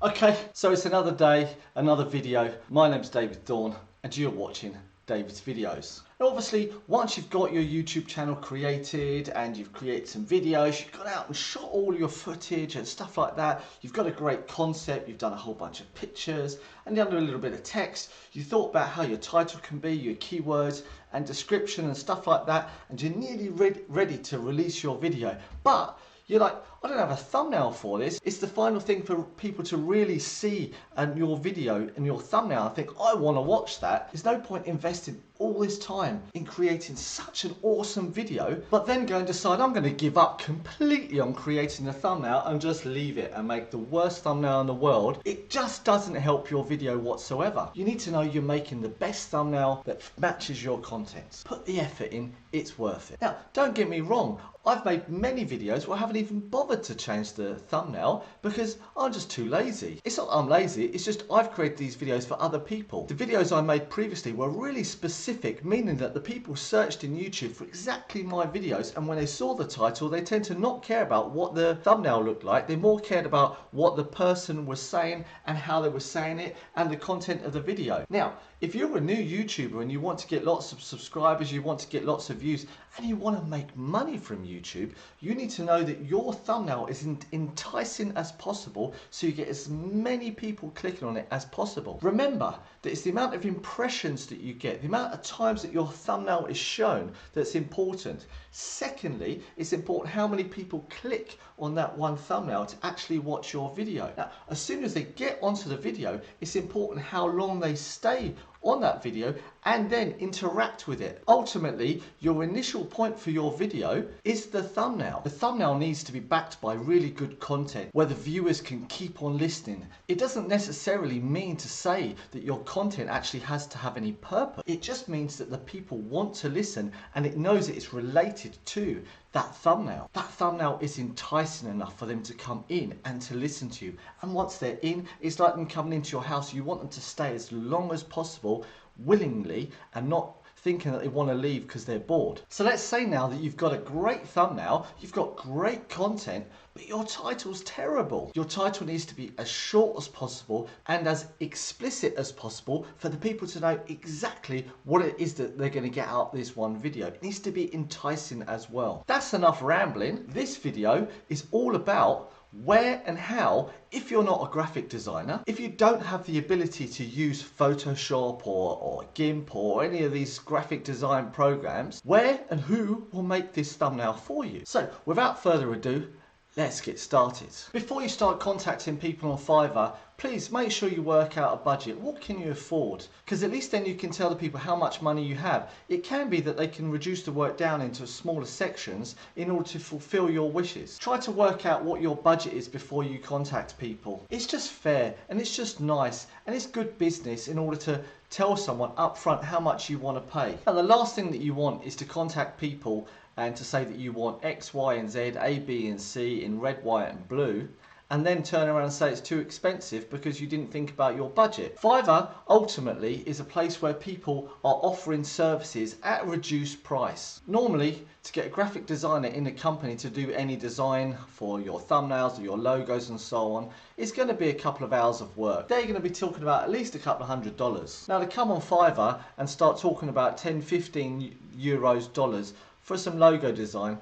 Okay, so it's another day, another video. My name's David Thorn and you're watching David's Videos. Now obviously, once you've got your YouTube channel created and you've created some videos, you've gone out and shot all your footage and stuff like that, you've got a great concept, you've done a whole bunch of pictures and under a little bit of text, you thought about how your title can be, your keywords and description and stuff like that, and you're nearly ready to release your video. But you're like, I don't have a thumbnail for this. It's the final thing for people to really see your video and your thumbnail. I think I want to watch that. There's no point investing all this time in creating such an awesome video, but then go and decide I'm going to give up completely on creating the thumbnail and just leave it and make the worst thumbnail in the world. It just doesn't help your video whatsoever. You need to know you're making the best thumbnail that matches your content. Put the effort in, it's worth it. Now, don't get me wrong. I've made many videos where I haven't even bothered to change the thumbnail because I'm just too lazy. It's not I'm lazy, it's just I've created these videos for other people. The videos I made previously were really specific, meaning that the people searched in YouTube for exactly my videos, and when they saw the title, they tend to not care about what the thumbnail looked like. They more cared about what the person was saying and how they were saying it and the content of the video. Now, if you're a new YouTuber and you want to get lots of subscribers, you want to get lots of views, and you want to make money from YouTube, you need to know that your thumbnail is enticing as possible so you get as many people clicking on it as possible. Remember that it's the amount of impressions that you get, the amount of times that your thumbnail is shown that's important. Secondly, it's important how many people click on that one thumbnail to actually watch your video. Now, as soon as they get onto the video, it's important how long they stay on that video and then interact with it. Ultimately, your initial point for your video is the thumbnail. The thumbnail needs to be backed by really good content where the viewers can keep on listening. It doesn't necessarily mean to say that your content actually has to have any purpose. It just means that the people want to listen and it knows that it's related to that thumbnail. That thumbnail is enticing enough for them to come in and to listen to you. And once they're in, it's like them coming into your house. You want them to stay as long as possible willingly and not thinking that they want to leave because they're bored. So let's say now that you've got a great thumbnail, you've got great content, but your title's terrible. Your title needs to be as short as possible and as explicit as possible for the people to know exactly what it is that they're going to get out of this one video. It needs to be enticing as well. That's enough rambling. This video is all about where and how, if you're not a graphic designer, if you don't have the ability to use Photoshop or GIMP or any of these graphic design programs, where and who will make this thumbnail for you. So without further ado, let's get started. Before you start contacting people on Fiverr, please make sure you work out a budget. What can you afford? Because at least then you can tell the people how much money you have. It can be that they can reduce the work down into smaller sections in order to fulfill your wishes. Try to work out what your budget is before you contact people. It's just fair and it's just nice and it's good business in order to tell someone up front how much you want to pay. And the last thing that you want is to contact people and to say that you want X, Y and Z, A, B and C in red, white and blue, and then turn around and say it's too expensive because you didn't think about your budget. Fiverr ultimately is a place where people are offering services at a reduced price. Normally, to get a graphic designer in a company to do any design for your thumbnails or your logos and so on, it's going to be a couple of hours of work. They're going to be talking about at least a couple of $100. Now to come on Fiverr and start talking about 10, 15 euros, dollars for some logo design,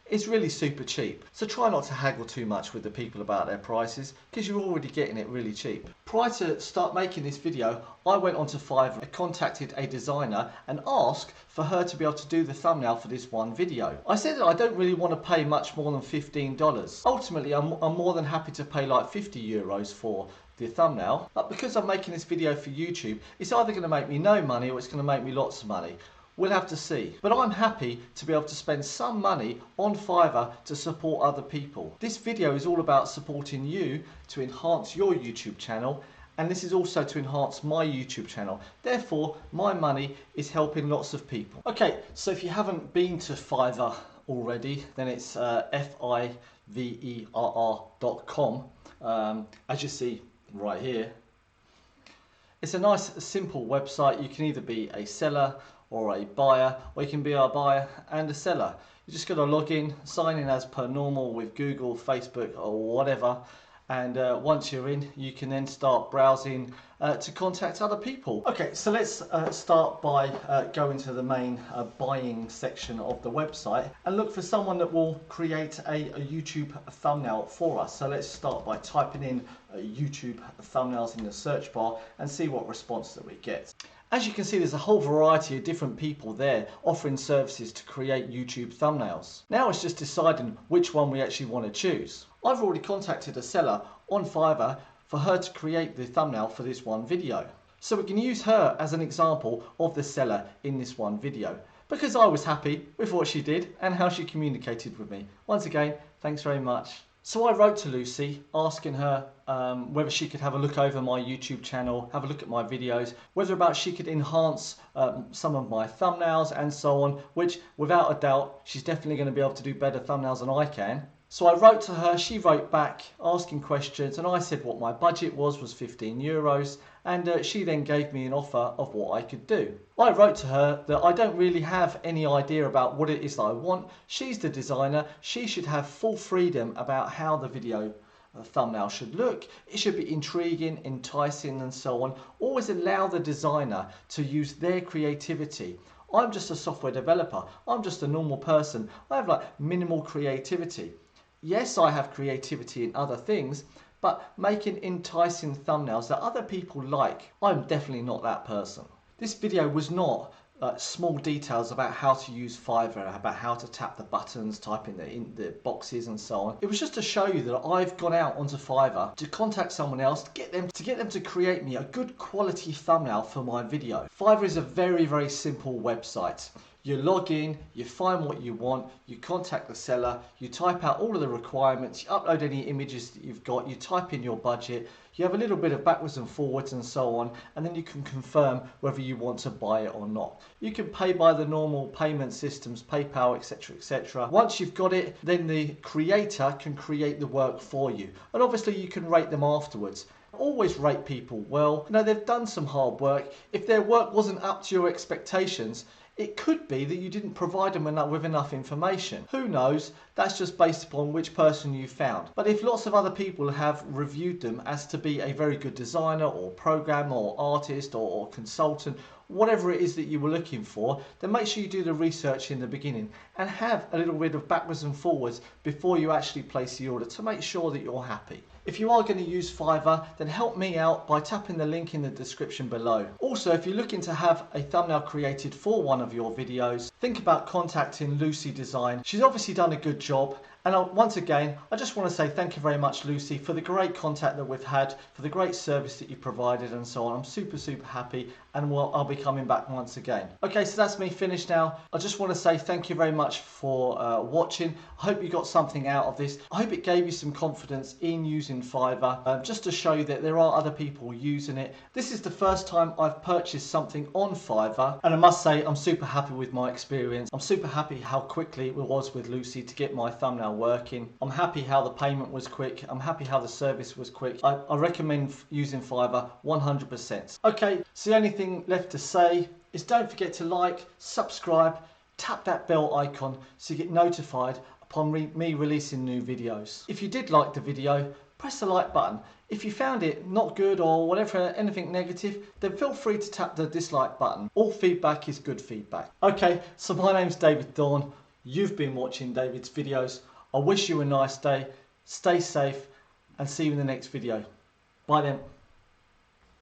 it's really super cheap. So try not to haggle too much with the people about their prices because you're already getting it really cheap. Prior to start making this video, I went onto Fiverr and contacted a designer and asked for her to be able to do the thumbnail for this one video. I said that I don't really want to pay much more than $15. Ultimately, I'm more than happy to pay like 50 euros for the thumbnail, but because I'm making this video for YouTube, it's either going to make me no money or it's going to make me lots of money. We'll have to see. But I'm happy to be able to spend some money on Fiverr to support other people. This video is all about supporting you to enhance your YouTube channel, and this is also to enhance my YouTube channel. Therefore, my money is helping lots of people. Okay, so if you haven't been to Fiverr already, then it's fiverr.com, as you see right here. It's a nice, simple website. You can either be a seller or a buyer, or you can be a buyer and a seller. You just got to log in, sign in as per normal with Google, Facebook or whatever, And once you're in, you can then start browsing to contact other people. Okay, so let's start by going to the main buying section of the website and look for someone that will create a YouTube thumbnail for us. So let's start by typing in YouTube thumbnails in the search bar and see what response that we get. As you can see, there's a whole variety of different people there offering services to create YouTube thumbnails. Now it's just deciding which one we actually want to choose. I've already contacted a seller on Fiverr for her to create the thumbnail for this one video. So we can use her as an example of the seller in this one video, because I was happy with what she did and how she communicated with me. Once again, thanks very much. So I wrote to Lucy asking her whether she could have a look over my YouTube channel, have a look at my videos, whether about she could enhance some of my thumbnails and so on, which without a doubt, she's definitely going to be able to do better thumbnails than I can. So I wrote to her, she wrote back asking questions, and I said what my budget was €15, and she then gave me an offer of what I could do. I wrote to her that I don't really have any idea about what it is that I want. She's the designer, she should have full freedom about how the video thumbnail should look. It should be intriguing, enticing and so on. Always allow the designer to use their creativity. I'm just a software developer, I'm just a normal person, I have like minimal creativity. Yes, I have creativity in other things, but making enticing thumbnails that other people like, I'm definitely not that person. This video was not small details about how to use Fiverr, about how to tap the buttons, type in the boxes and so on. It was just to show you that I've gone out onto Fiverr to contact someone else to get them to create me a good quality thumbnail for my video. Fiverr is a very, very simple website. You log in, you find what you want, you contact the seller, you type out all of the requirements, you upload any images that you've got, you type in your budget, you have a little bit of backwards and forwards and so on, and then you can confirm whether you want to buy it or not. You can pay by the normal payment systems, PayPal, etc, etc. Once you've got it, then the creator can create the work for you. And obviously you can rate them afterwards. Always rate people well. You know, they've done some hard work. If their work wasn't up to your expectations, it could be that you didn't provide them with enough information. Who knows? That's just based upon which person you found. But if lots of other people have reviewed them as to be a very good designer or programmer or artist or consultant, whatever it is that you were looking for, then make sure you do the research in the beginning and have a little bit of backwards and forwards before you actually place the order to make sure that you're happy. If you are going to use Fiverr, then help me out by tapping the link in the description below. Also, if you're looking to have a thumbnail created for one of your videos, think about contacting Lucy Design. She's obviously done a good job. And once again, I just want to say thank you very much, Lucy, for the great contact that we've had, for the great service that you provided and so on. I'm super, super happy, and I'll be coming back once again. Okay, so that's me finished now. I just want to say thank you very much for watching. I hope you got something out of this. I hope it gave you some confidence in using Fiverr, just to show you that there are other people using it. This is the first time I've purchased something on Fiverr, and I must say I'm super happy with my experience. I'm super happy how quickly it was with Lucy to get my thumbnail working. I'm happy how the payment was quick. I'm happy how the service was quick. I recommend using Fiverr 100%. Okay, so the only thing left to say is don't forget to like, subscribe, tap that bell icon so you get notified upon me releasing new videos. If you did like the video, press the like button. If you found it not good or whatever, anything negative, then feel free to tap the dislike button. All feedback is good feedback. Okay, so my name's David Thorn. You've been watching David's videos. I wish you a nice day, stay safe, and see you in the next video. Bye then.